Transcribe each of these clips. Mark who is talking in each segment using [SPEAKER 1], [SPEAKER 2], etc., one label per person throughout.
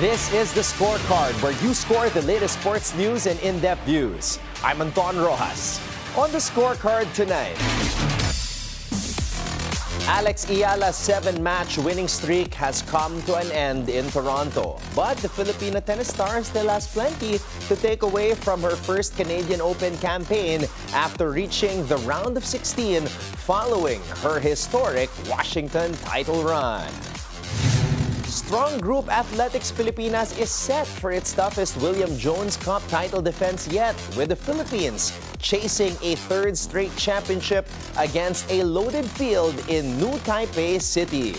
[SPEAKER 1] This is the Scorecard, where you score the latest sports news and in-depth views. I'm Anton Roxas. On the Scorecard tonight, Eala's 7-match winning streak has come to an end in Toronto. But the Filipina tennis star still has plenty to take away from her first Canadian Open campaign after reaching the round of 16 following her historic Washington title run. Strong Group Athletics Pilipinas is set for its toughest William Jones Cup title defense yet, with the Philippines chasing a third straight championship against a loaded field in New Taipei City.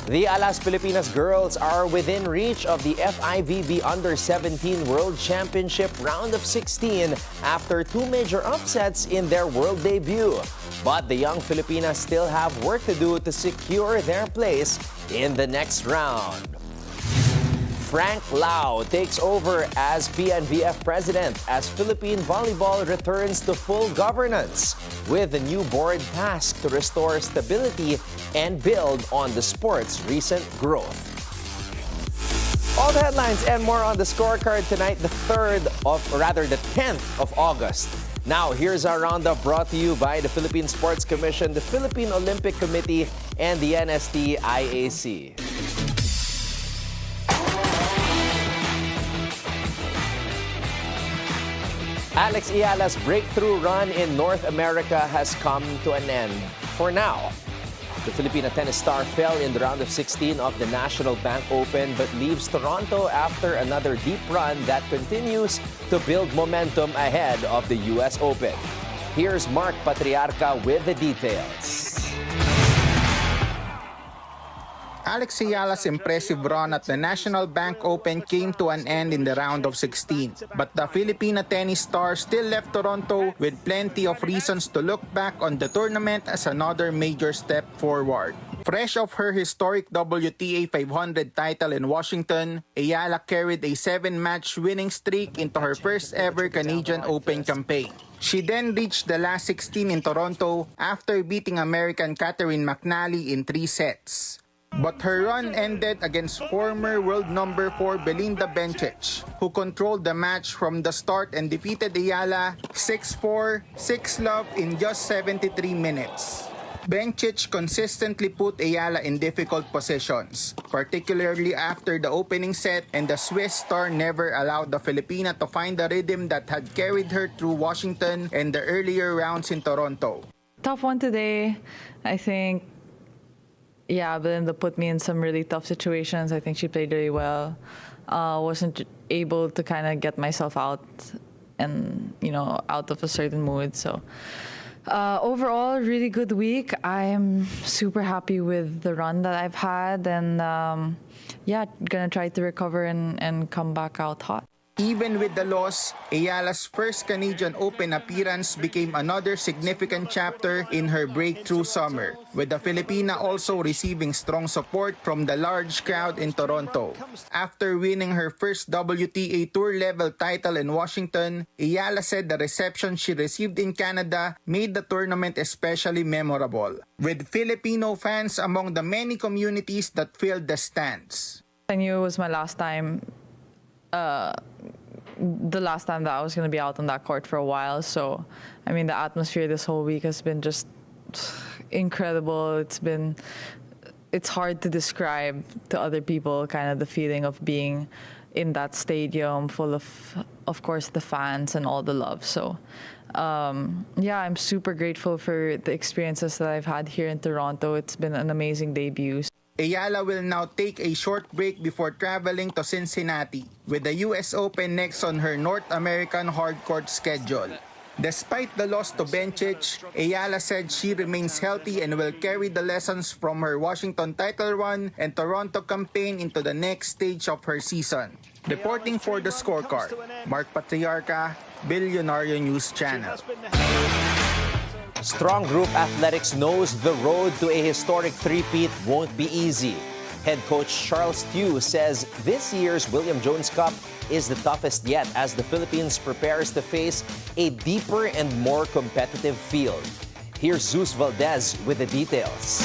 [SPEAKER 1] The Alas Pilipinas girls are within reach of the FIVB Under-17 World Championship round of 16 after two major upsets in their world debut. But the young Filipinas still have work to do to secure their place in the next round. Frank Lau takes over as PNVF president as Philippine volleyball returns to full governance, with a new board tasked to restore stability and build on the sport's recent growth. All the headlines and more on the Scorecard tonight, the 10th of August. Now, here's our roundup brought to you by the Philippine Sports Commission, the Philippine Olympic Committee, and the NST-IAC. Eala's breakthrough run in North America has come to an end for now. The Filipina tennis star fell in the round of 16 of the National Bank Open but leaves Toronto after another deep run that continues to build momentum ahead of the US Open. Here's Mark Patriarca with the details.
[SPEAKER 2] Eala's impressive run at the National Bank Open came to an end in the round of 16. But the Filipina tennis star still left Toronto with plenty of reasons to look back on the tournament as another major step forward. Fresh off her historic WTA 500 title in Washington, Eala carried a 7-match winning streak into her first ever Canadian Open campaign. She then reached the last 16 in Toronto after beating American Catherine McNally in 3 sets. But her run ended against former world number 4 Belinda Bencic, who controlled the match from the start and defeated Eala 6-4, 6-love in just 73 minutes. Bencic consistently put Eala in difficult positions, particularly after the opening set, and the Swiss star never allowed the Filipina to find the rhythm that had carried her through Washington and the earlier rounds in Toronto.
[SPEAKER 3] Tough one today, I think. Yeah, Belinda put me in some really tough situations. I think she played really well. Wasn't able to kind of get myself out and, out of a certain mood. So overall, really good week. I'm super happy with the run that I've had. And gonna try to recover and come back out hot.
[SPEAKER 2] Even with the loss, Eala's first Canadian Open appearance became another significant chapter in her breakthrough summer, with the Filipina also receiving strong support from the large crowd in Toronto. After winning her first WTA Tour-level title in Washington, Eala said the reception she received in Canada made the tournament especially memorable, with Filipino fans among the many communities that filled the stands.
[SPEAKER 3] I knew it was my last time. The last time that I was going to be out on that court for a while. So, the atmosphere this whole week has been just incredible. It's hard to describe to other people kind of the feeling of being in that stadium full of course, the fans and all the love. So, I'm super grateful for the experiences that I've had here in Toronto. It's been an amazing debut.
[SPEAKER 2] Eala will now take a short break before traveling to Cincinnati, with the US Open next on her North American hardcourt schedule. Despite the loss to Bencic, Eala said she remains healthy and will carry the lessons from her Washington title run and Toronto campaign into the next stage of her season. Reporting for the Scorecard, Mark Patriarca, Bilyonaryo News Channel.
[SPEAKER 1] Strong Group Athletics knows the road to a historic three-peat won't be easy. Head coach Charles Tew says this year's William Jones Cup is the toughest yet as the Philippines prepares to face a deeper and more competitive field. Here's Zeus Valdez with the details.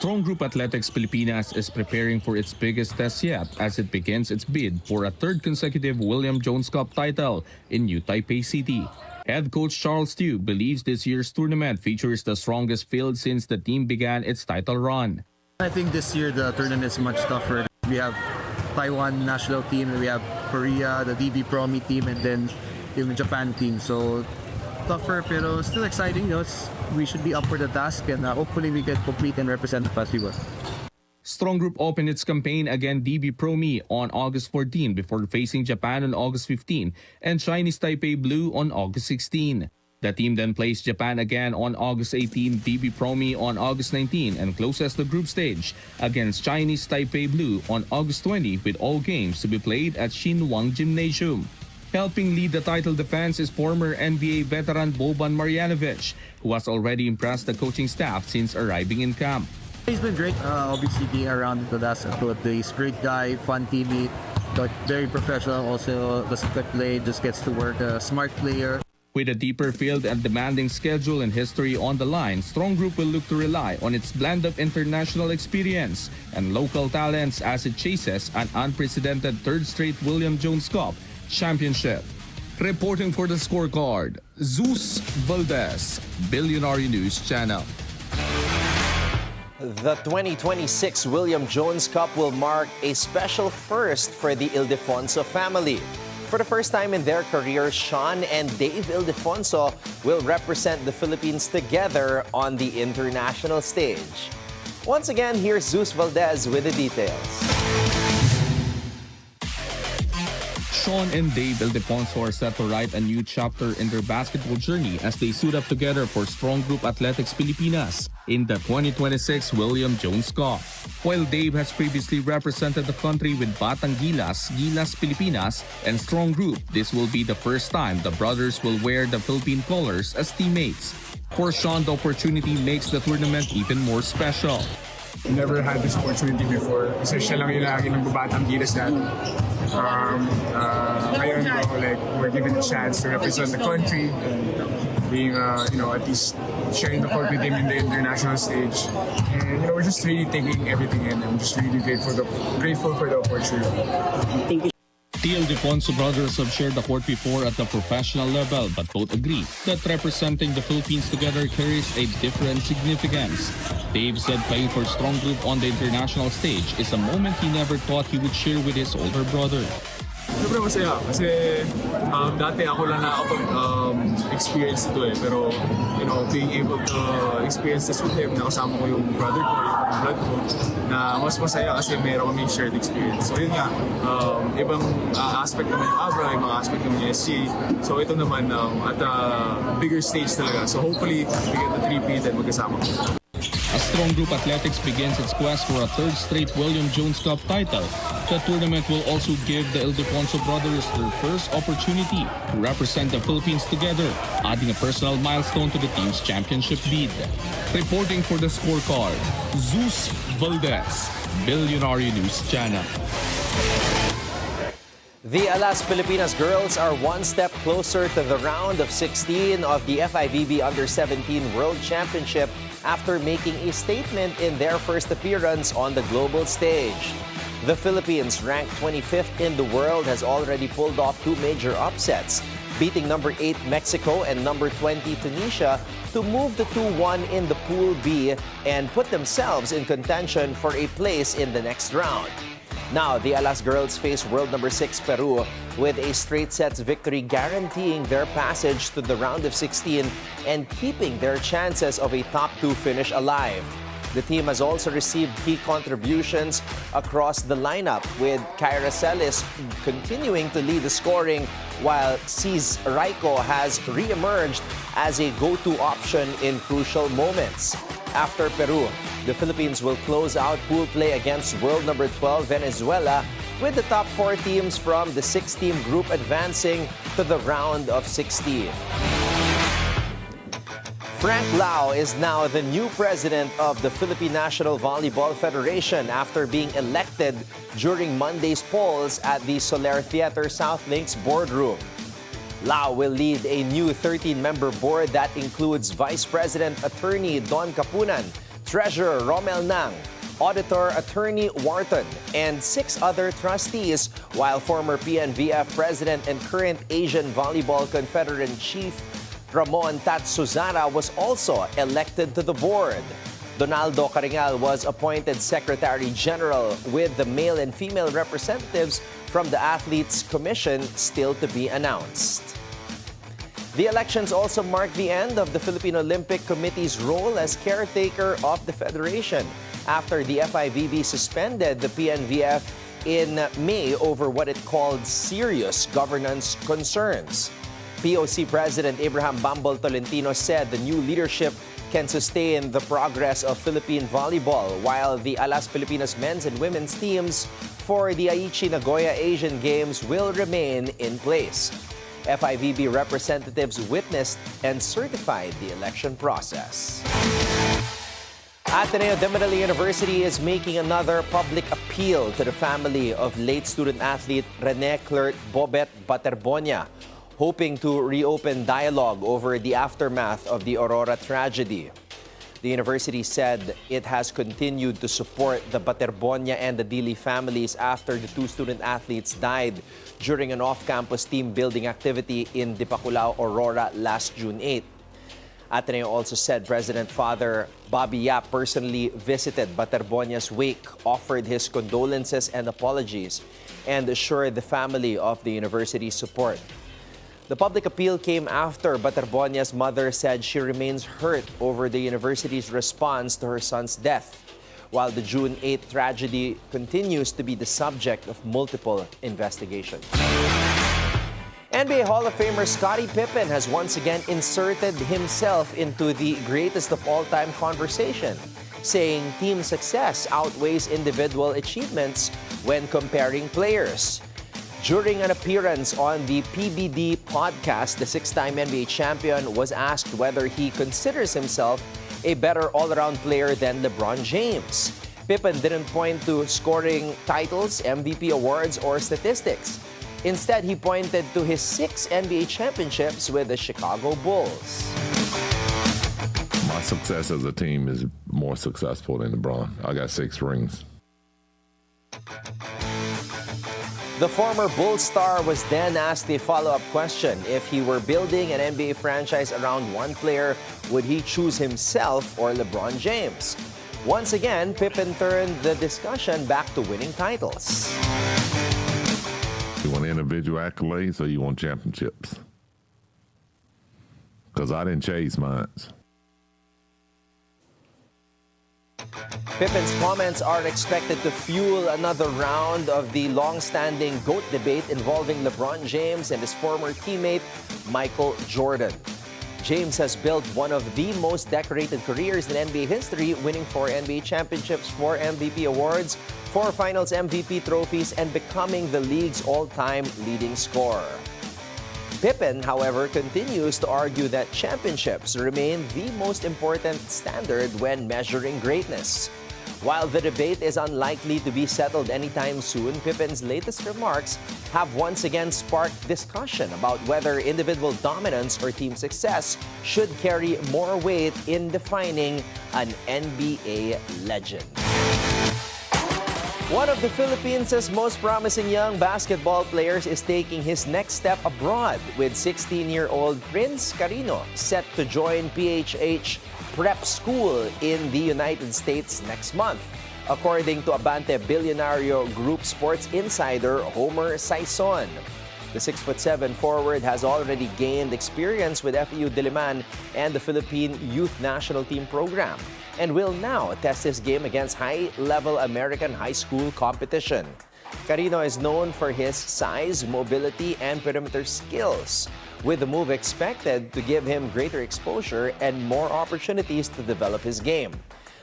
[SPEAKER 4] Strong Group Athletics Pilipinas is preparing for its biggest test yet as it begins its bid for a third consecutive William Jones Cup title in New Taipei City. Head coach Charles Tew believes this year's tournament features the strongest field since the team began its title run.
[SPEAKER 5] I think this year the tournament is much tougher. We have Taiwan national team, we have Korea, the DB Promi team, and then yung Japan team. So tougher pero still exciting. We should be up for the task and hopefully we can compete and represent the festival.
[SPEAKER 4] Strong Group opened its campaign against DB Promi on August 14 before facing Japan on August 15 and Chinese Taipei Blue on August 16. The team then plays Japan again on August 18, DB Promi on August 19, and closes the group stage against Chinese Taipei Blue on August 20 with all games to be played at Xinhuang Gymnasium. Helping lead the title defense is former NBA veteran Boban Marjanovic, who has already impressed the coaching staff since arriving in camp.
[SPEAKER 5] He's been great, obviously being around the last couple of days. Great guy, fun teammate, but very professional. Also doesn't quit play, just gets to work. A smart player.
[SPEAKER 4] With a deeper field and demanding schedule and history on the line, Strong Group will look to rely on its blend of international experience and local talents as it chases an unprecedented third straight William Jones Cup championship. Reporting for the Scorecard, Zeus Valdez, Bilyonaryo News Channel.
[SPEAKER 1] The 2026 William Jones Cup will mark a special first for the Ildefonso family. For the first time in their career, Sean and Dave Ildefonso will represent the Philippines together on the international stage. Once again, here's Zeus Valdez with the details.
[SPEAKER 4] Sean and Dave Ildefonso are set to write a new chapter in their basketball journey as they suit up together for Strong Group Athletics Pilipinas in the 2026 William Jones Cup. While Dave has previously represented the country with Batang Gilas, Gilas Pilipinas, and Strong Group, this will be the first time the brothers will wear the Philippine colors as teammates. For Sean, the opportunity makes the tournament even more special.
[SPEAKER 6] Never had this opportunity before kasi siya lang yung lagi ng Batang Gilas dati. Ngayon, we're given a chance to represent the country and being, at least sharing the court with him in the international stage. And, we're just really taking everything in. I'm just really grateful for the opportunity.
[SPEAKER 4] The Ildefonso brothers have shared the court before at the professional level, but both agree that representing the Philippines together carries a different significance. Dave said playing for Strong Group on the international stage is a moment he never thought he would share with his older brother.
[SPEAKER 6] Sobrang masaya kasi dati ako lang experience ito pero being able to experience this with him, nakasama ko yung brother ko, yung blood ko, na mas masaya kasi meron kaming shared experience. So yun nga, ibang aspect naman yung Abra, ibang aspect naman yung SC. So ito naman at a bigger stage talaga. So hopefully we get the three-peat and magkasama ko.
[SPEAKER 4] As Strong Group Athletics begins its quest for a third straight William Jones Cup title, the tournament will also give the Ildefonso brothers their first opportunity to represent the Philippines together, adding a personal milestone to the team's championship bid. Reporting for the Scorecard, Zeus Valdez, Bilyonaryo News Channel.
[SPEAKER 1] The Alas Pilipinas girls are one step closer to the round of 16 of the FIVB Under-17 World Championship after making a statement in their first appearance on the global stage. The Philippines, ranked 25th in the world, has already pulled off two major upsets, beating number 8 Mexico and number 20 Tunisia to move the 2-1 in the Pool B and put themselves in contention for a place in the next round. Now, the Alas girls face world number 6 Peru with a straight sets victory guaranteeing their passage to the round of 16 and keeping their chances of a top 2 finish alive. The team has also received key contributions across the lineup, with Kyra Celis continuing to lead the scoring while Cis Raiko has re-emerged as a go-to option in crucial moments. After Peru, the Philippines will close out pool play against world number 12 Venezuela, with the top 4 teams from the 6-team group advancing to the round of 16. Frank Lau is now the new president of the Philippine National Volleyball Federation after being elected during Monday's polls at the Soler Theater South Links boardroom. Lau will lead a new 13-member board that includes Vice President Attorney Don Capunan, Treasurer Romel Nang, Auditor Attorney Wharton, and 6 other trustees, while former PNVF President and current Asian Volleyball Confederate Chief Ramon Tatsuzara was also elected to the board. Donaldo Caringal was appointed Secretary General, with the male and female representatives from the Athletes Commission still to be announced. The elections also mark the end of the Philippine Olympic Committee's role as caretaker of the federation after the FIVB suspended the PNVF in May over what it called serious governance concerns. POC President Abraham Bambol Tolentino said the new leadership can sustain the progress of Philippine volleyball, while the Alas Pilipinas men's and women's teams for the Aichi Nagoya Asian Games will remain in place. FIVB representatives witnessed and certified the election process. Ateneo de Manila University is making another public appeal to the family of late student athlete Rene Clert Bobet Baterbonia, hoping to reopen dialogue over the aftermath of the Aurora tragedy. The university said it has continued to support the Baterbonia and the Dili families after the 2 student athletes died during an off-campus team-building activity in Dipaculao, Aurora last June 8. Ateneo also said President Father Bobby Yap personally visited Baterbonia's wake, offered his condolences and apologies, and assured the family of the university's support. The public appeal came after Baterbonia's mother said she remains hurt over the university's response to her son's death, while the June 8 tragedy continues to be the subject of multiple investigations. NBA Hall of Famer Scottie Pippen has once again inserted himself into the greatest of all-time conversation, saying team success outweighs individual achievements when comparing players. During an appearance on the PBD podcast, the 6-time NBA champion was asked whether he considers himself a better all-around player than LeBron James. Pippen didn't point to scoring titles, MVP awards, or statistics. Instead, he pointed to his 6 NBA championships with the Chicago Bulls.
[SPEAKER 7] My success as a team is more successful than LeBron. I got 6 rings.
[SPEAKER 1] The former Bulls star was then asked a follow-up question. If he were building an NBA franchise around one player, would he choose himself or LeBron James? Once again, Pippen turned the discussion back to winning titles.
[SPEAKER 7] You want individual accolades or you want championships? Because I didn't chase mine.
[SPEAKER 1] Pippen's comments are expected to fuel another round of the long-standing GOAT debate involving LeBron James and his former teammate, Michael Jordan. James has built one of the most decorated careers in NBA history, winning 4 NBA championships, 4 MVP awards, 4 Finals MVP trophies, and becoming the league's all-time leading scorer. Pippen, however, continues to argue that championships remain the most important standard when measuring greatness. While the debate is unlikely to be settled anytime soon, Pippen's latest remarks have once again sparked discussion about whether individual dominance or team success should carry more weight in defining an NBA legend. One of the Philippines' most promising young basketball players is taking his next step abroad, with 16-year-old Prince Carino set to join PHH prep school in the United States next month, according to Abante Bilyonaryo Group Sports Insider Homer Saison. The 6'7" forward has already gained experience with FEU Diliman and the Philippine Youth National Team program, and will now test his game against high-level American high school competition. Carino is known for his size, mobility, and perimeter skills, with the move expected to give him greater exposure and more opportunities to develop his game.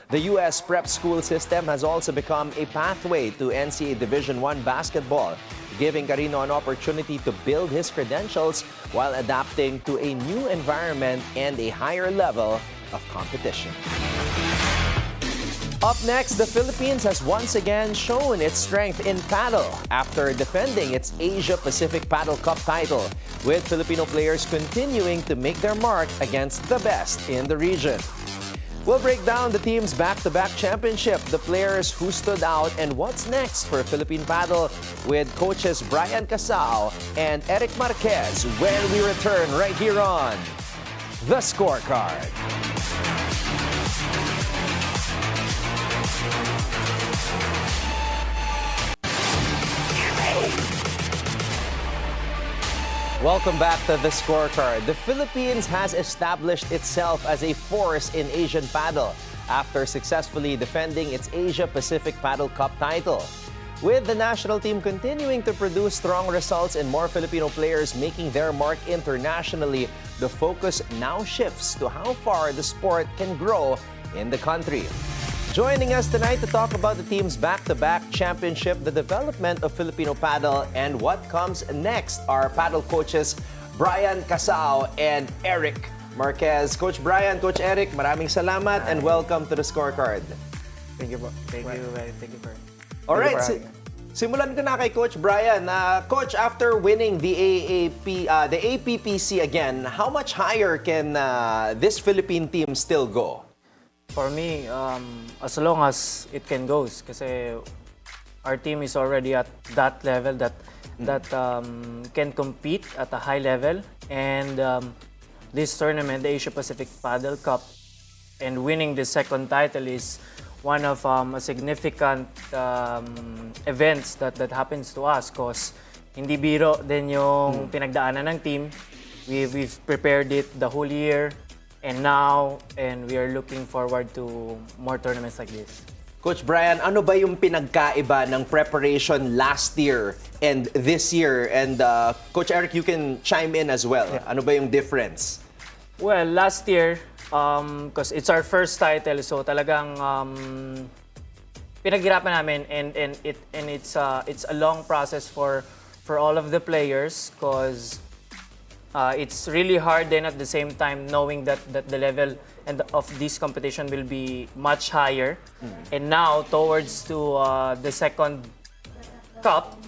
[SPEAKER 1] The U.S. prep school system has also become a pathway to NCAA Division I basketball, giving Carino an opportunity to build his credentials while adapting to a new environment and a higher level of competition. Up next, the Philippines has once again shown its strength in padel after defending its Asia-Pacific Padel Cup title, with Filipino players continuing to make their mark against the best in the region. We'll break down the team's back-to-back championship, the players who stood out, and what's next for Philippine paddle with coaches Brian Casao and Eric Marquez when we return right here on The Scorecard. Welcome back to The Scorecard. The Philippines has established itself as a force in Asian paddle after successfully defending its Asia-Pacific Paddle Cup title. With the national team continuing to produce strong results and more Filipino players making their mark internationally, the focus now shifts to how far the sport can grow in the country. Joining us tonight to talk about the team's back-to-back championship, the development of Filipino paddle, and what comes next are paddle coaches Brian Casao and Eric Marquez. Coach Brian, Coach Eric, maraming salamat and welcome to The Scorecard.
[SPEAKER 8] Thank you po. Thank you for
[SPEAKER 1] Alright,
[SPEAKER 8] having us.
[SPEAKER 1] simulan ko na kay Coach Brian. Coach, after winning the APPC again, how much higher can this Philippine team still go?
[SPEAKER 8] For me, as long as it can go, kasi our team is already at that level that can compete at a high level. And this tournament, the Asia Pacific Paddle Cup, and winning the second title is one of a significant events that happens to us, because hindi biro din yung pinagdaanan ng team. We've prepared it the whole year. And we are looking forward to more tournaments like this.
[SPEAKER 1] Coach Brian, ano ba yung pinagkaiba ng preparation last year and this year? And Coach Eric, you can chime in as well.
[SPEAKER 8] Yeah.
[SPEAKER 1] Ano ba yung difference?
[SPEAKER 8] Well, last year, because it's our first title, so talagang pinaghirapan namin, and it's a long process for all of the players, because it's really hard then at the same time knowing that the level of this competition will be much higher. And now, towards to the second cup,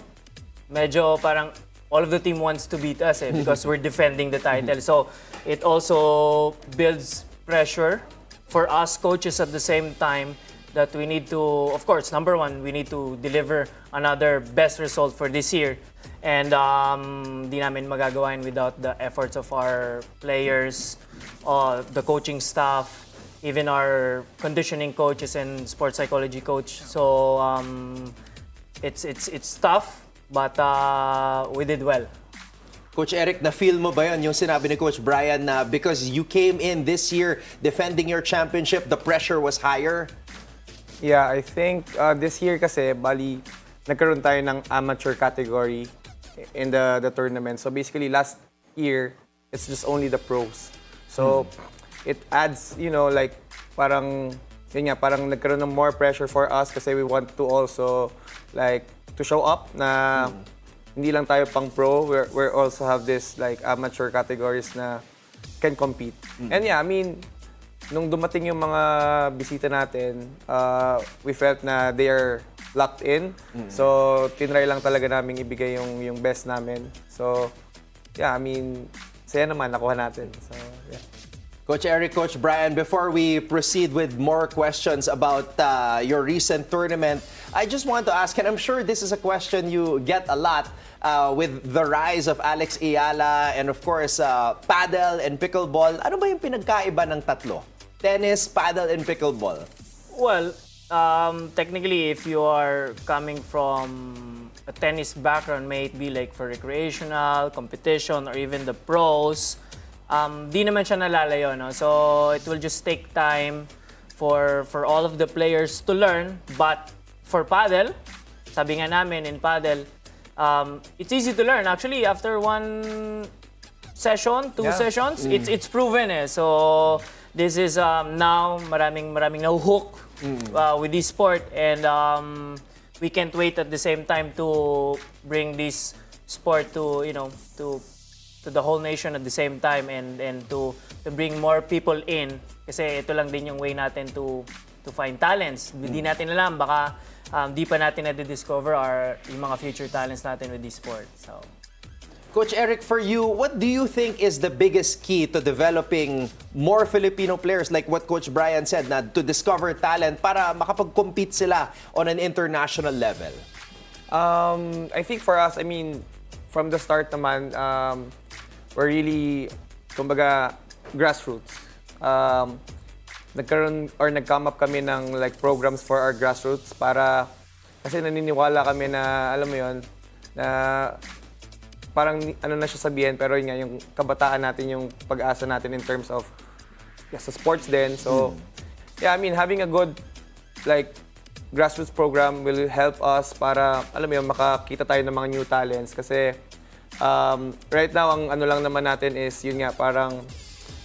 [SPEAKER 8] medyo parang all of the team wants to beat us because we're defending the title. So it also builds pressure for us coaches at the same time that we need to, of course, number one, we need to deliver another best result for this year. And di namin magagawa yun without the efforts of our players, the coaching staff, even our conditioning coaches and sports psychology coach. So it's tough, but we did well.
[SPEAKER 1] Coach Eric, na-feel mo ba yun yung sinabi ni Coach Brian na because you came in this year defending your championship, the pressure was higher?
[SPEAKER 9] Yeah, I think this year kasi, bali, nagkaroon tayo ng amateur category in the tournament. So basically, last year, it's just only the pros. So it adds, like, parang, yun nga, parang nagkaroon ng more pressure for us kasi we want to also, like, to show up na hindi lang tayo pang pro. We also have this, like, amateur categories na can compete. And yeah, I mean, nung dumating yung mga bisita natin, we felt na they are locked in. So, tinry lang talaga namin ibigay yung best namin. So, yeah, I mean, saya naman, nakuha natin. So, yeah.
[SPEAKER 1] Coach Eric, Coach Brian, before we proceed with more questions about your recent tournament, I just want to ask, and I'm sure this is a question you get a lot, with the rise of Alex Eala and of course, padel and pickleball, ano ba yung pinagkaiba ng tatlo? Tennis, padel, and pickleball?
[SPEAKER 8] Well, technically, if you are coming from a tennis background, may it be like for recreational, competition, or even the pros, di naman siya nalalayo, no? So it will just take time for all of the players to learn. But for padel, sabi nga namin in padel, it's easy to learn. Actually, after one session, two sessions, it's proven eh. So this is now maraming nahuhook with this sport, and we can't wait at the same time to bring this sport to to the whole nation at the same time, and to bring more people in, kasi ito lang din yung way natin to find talents. Hindi natin alam, baka di pa natin na-discover yung mga future talents natin with this sport. So
[SPEAKER 1] Coach Eric, for you, what do you think is the biggest key to developing more Filipino players like what Coach Brian said, na to discover talent para makapag-compete sila on an international level?
[SPEAKER 9] I think for us, I mean, from the start naman, we're really, kumbaga, grassroots. Nag-come up kami ng like programs for our grassroots para, kasi naniniwala kami na, alam mo yun, na parang ano na siya sabihin, pero yun nga, yung kabataan natin, yung pag-asa natin in terms of sa sports din. So, yeah, I mean, having a good like grassroots program will help us para, alam mo yun, makakita tayo ng mga new talents. Kasi right now, ang ano lang naman natin is, yun nga, parang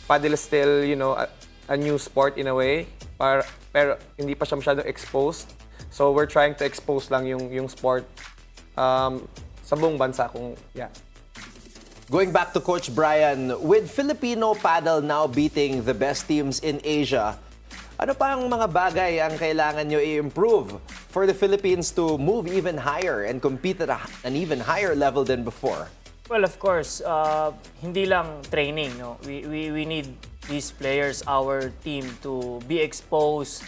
[SPEAKER 9] padel is still, you know, a new sport in a way, pero hindi pa siya masyadong exposed. So, we're trying to expose lang yung sport sa buong bansa kung, yeah.
[SPEAKER 1] Going back to Coach Brian, with Filipino paddle now beating the best teams in Asia, ano pa ang mga bagay ang kailangan nyo i-improve for the Philippines to move even higher and compete at an even higher level than before?
[SPEAKER 8] Well, of course, hindi lang training. No? We need these players, our team, to be exposed,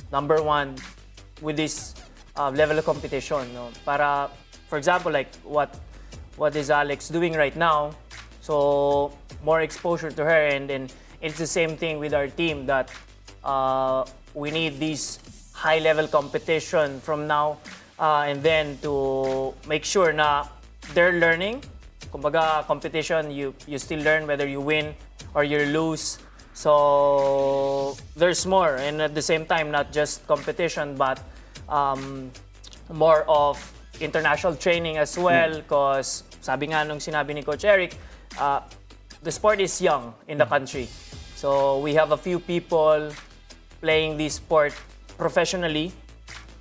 [SPEAKER 8] number one, with this level of competition. No? Para, for example, like what is Alex doing right now, so more exposure to her, and then it's the same thing with our team that we need this high-level competition from now and then to make sure na they're learning. Kumbaga, competition, you still learn whether you win or you lose. So there's more, and at the same time, not just competition, but more of international training as well, because sabi nga nung sinabi ni Coach Eric, the sport is young in the country. So we have a few people playing this sport professionally,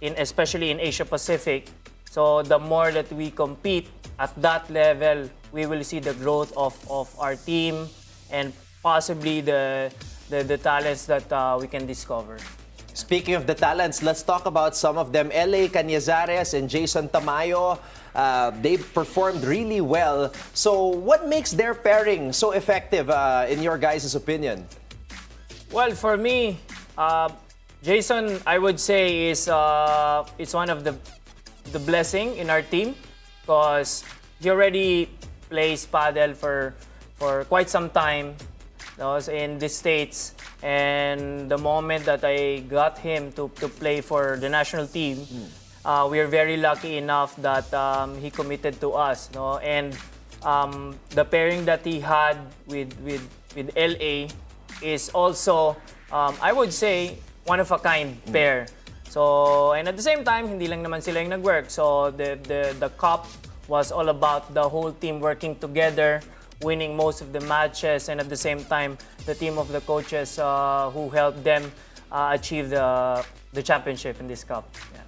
[SPEAKER 8] especially in Asia Pacific. So the more that we compete at that level, we will see the growth of our team and possibly the talents that we can discover.
[SPEAKER 1] Speaking of the talents, let's talk about some of them. L.A. Cañizares and Jason Tamayo, they performed really well. So what makes their pairing so effective in your guys' opinion?
[SPEAKER 8] Well, for me, Jason, I would say is one of the blessing in our team, because he already plays padel for quite some time, in the States. And the moment that I got him to play for the national team, we are very lucky enough that he committed to us. No? And the pairing that he had with LA is also, I would say, one of a kind pair. So, and at the same time, hindi lang naman sila yung nag-work. So the cup was all about the whole team working together, winning most of the matches, and at the same time, the team of the coaches who helped them achieve the championship in this cup. Yeah.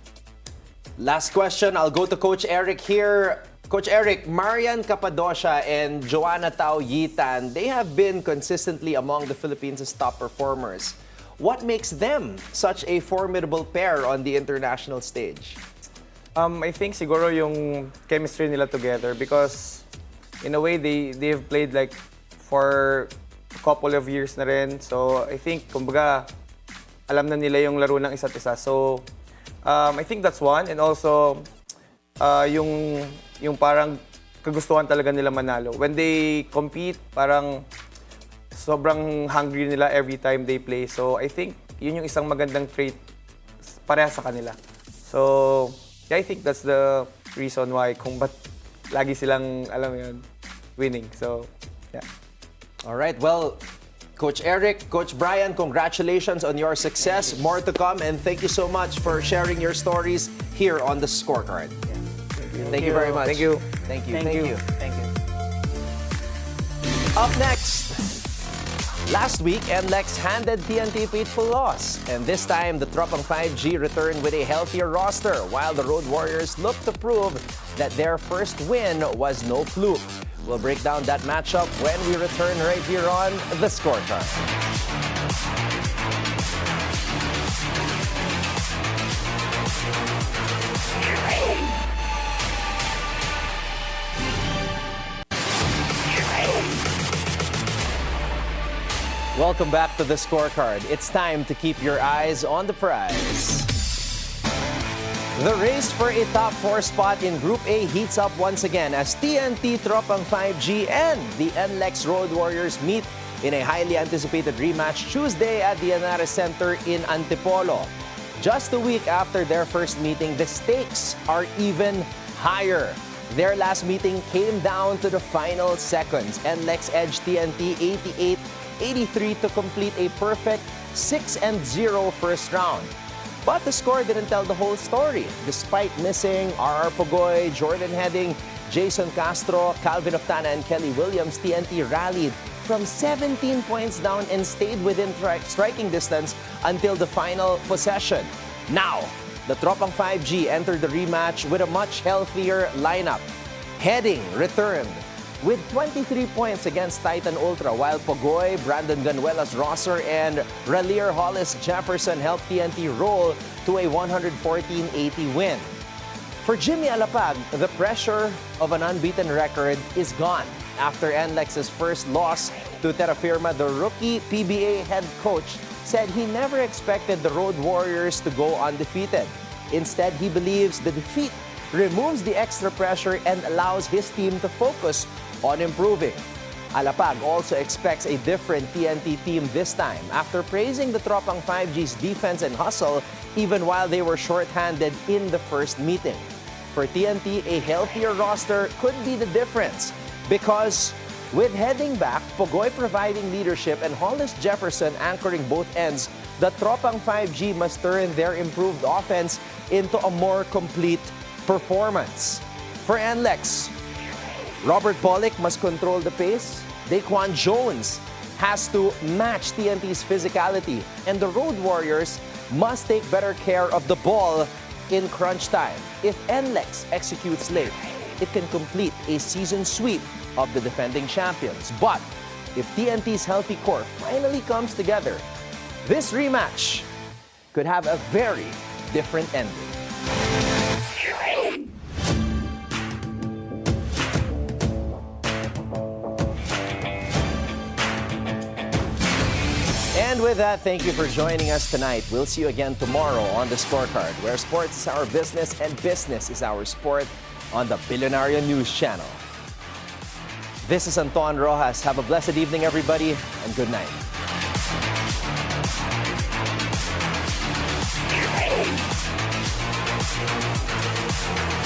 [SPEAKER 1] Last question, I'll go to Coach Eric here. Coach Eric, Marian Cappadocia and Joanna Tao Yitan, they have been consistently among the Philippines' top performers. What makes them such a formidable pair on the international stage?
[SPEAKER 9] I think siguro yung chemistry nila together, because in a way they've played like for a couple of years na rin. So I think kumbaga alam na nila yung laro ng isa't isa. So I think that's one, and also yung parang kagustuhan talaga nila manalo. When they compete, parang sobrang hungry nila every time they play. So I think yun yung isang magandang trait pareha sa kanila. So yeah, I think that's the reason why kung ba't lagi silang, alam mo yun, winning. So, yeah.
[SPEAKER 1] All right, well, Coach Eric, Coach Brian, congratulations on your success. More to come, and thank you so much for sharing your stories here on the Scorecard. Thank you very much.
[SPEAKER 9] Thank you.
[SPEAKER 1] Thank you.
[SPEAKER 8] Thank you. Thank you.
[SPEAKER 1] Up next, last week, NLEX handed TNT a painful loss. And this time, the Tropang 5G returned with a healthier roster, while the Road Warriors look to prove that their first win was no fluke. We'll break down that matchup when we return right here on The Scorecard. Welcome back to the Scorecard. It's time to keep your eyes on the prize. The race for a top 4 spot in Group A heats up once again as TNT Tropang 5G and the NLEX Road Warriors meet in a highly anticipated rematch Tuesday at the Anara Center in Antipolo. Just a week after their first meeting, the stakes are even higher. Their last meeting came down to the final seconds. NLEX edged TNT 88-83 to complete a perfect 6-0 first round. But the score didn't tell the whole story. Despite missing R.R. Pogoy, Jordan Heading, Jason Castro, Calvin Oftana, and Kelly Williams, TNT rallied from 17 points down and stayed within striking distance until the final possession. Now, the Tropang 5G entered the rematch with a much healthier lineup. Heading returned with 23 points against Titan Ultra, while Pogoy, Brandon Ganuelas Rosser, and Ralier Hollis Jefferson helped TNT roll to a 114-80 win. For Jimmy Alapag, the pressure of an unbeaten record is gone. After NLEX's first loss to Terra Firma, the rookie PBA head coach said he never expected the Road Warriors to go undefeated. Instead, he believes the defeat removes the extra pressure and allows his team to focus on improving. Alapag also expects a different TNT team this time after praising the Tropang 5G's defense and hustle even while they were shorthanded in the first meeting. For TNT, a healthier roster could be the difference because with Heading back, Pogoy providing leadership, and Hollis Jefferson anchoring both ends, the Tropang 5G must turn their improved offense into a more complete performance. For NLEX, Robert Pollock must control the pace. Daquan Jones has to match TNT's physicality. And the Road Warriors must take better care of the ball in crunch time. If NLEX executes late, it can complete a season sweep of the defending champions. But if TNT's healthy core finally comes together, this rematch could have a very different ending. And with that, thank you for joining us tonight. We'll see you again tomorrow on The Scorecard, where sports is our business and business is our sport on the Bilyonaryo News Channel. This is Anton Roxas. Have a blessed evening, everybody, and good night.